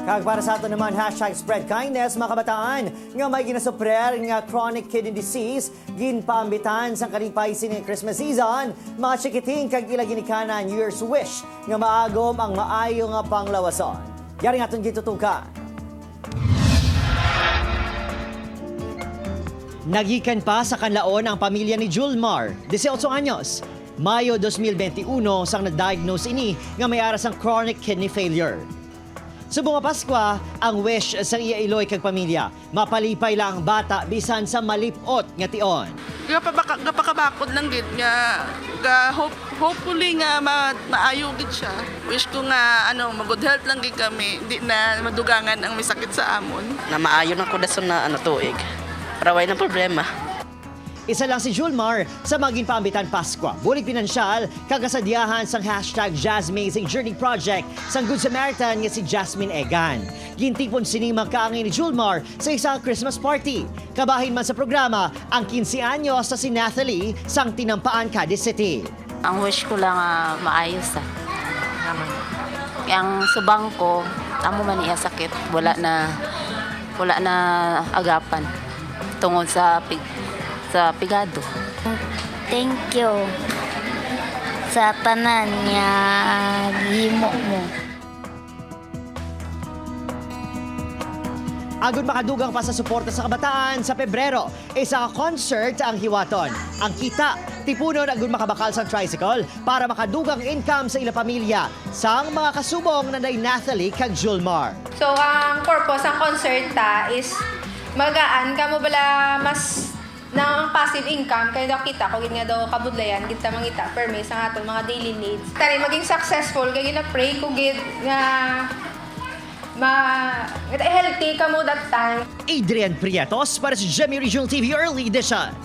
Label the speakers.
Speaker 1: Kag para sa ato naman, #spread kindness, mga kabataan, nga may ginasuprer nga chronic kidney disease, ginpaambitan sa kaning paisin ng Christmas season, mga chikiting kag ila ginikana New Year's wish, nga maagom ang maayo nga panglawason. Yari nga itong gitutukan. Nagikan pa sa kanlaon ang pamilya ni Julmar, 18 anyos. Mayo 2021 sang na-diagnose ini nga may aras ang chronic kidney failure. Subong nga Paskwa, ang wish sa iya iloy kag pamilya, mapalipay lang ang bata bisan sa malipot nga tion.
Speaker 2: Gapakabakod lang gid nga hopefully nga maayo gid siya. Wish ko nga mag-good health lang gid kami, di na madugangan ang may sakit sa amon.
Speaker 3: Na maayo na ko dason na tuig. Para way na problema.
Speaker 1: Isa lang si Julmar sa maging paambitan Paskwa. Bulig pinansyal, kagasadyahan sang #JazzMazing Journey Project sang Good Samaritan nga si Jasmine Egan. Gintipon sining magkaangin ni Julmar sa isang Christmas party. Kabahin man sa programa ang 15 anyos sa si Nathalie sang tinampaan Cadiz City.
Speaker 4: Ang wish ko lang maayos Yang subang ko, amo man iya sakit, wala na agapan tungod sa pigado.
Speaker 5: Thank you sa tanan nga gihimo mo.
Speaker 1: Agud makadugang pa sa suporta sa kabataan sa Pebrero, isa ka concert ang hiwaton. Ang kita, tipunon agud makabakal sa tricycle para makadugang income sa ila pamilya sang mga kasubong na Nathalie kag Julmar.
Speaker 6: So, ang purpose ng concert is magaan kamo bala mas na ang passive income kaya daw kita kung nga daw kabudlayan kita mangita permis ang atong mga daily needs. Tani maging successful kaya gina-pray ko gid nga healthy kamo that time.
Speaker 1: Adrian Prietos para sa GMA Regional TV Early Edition.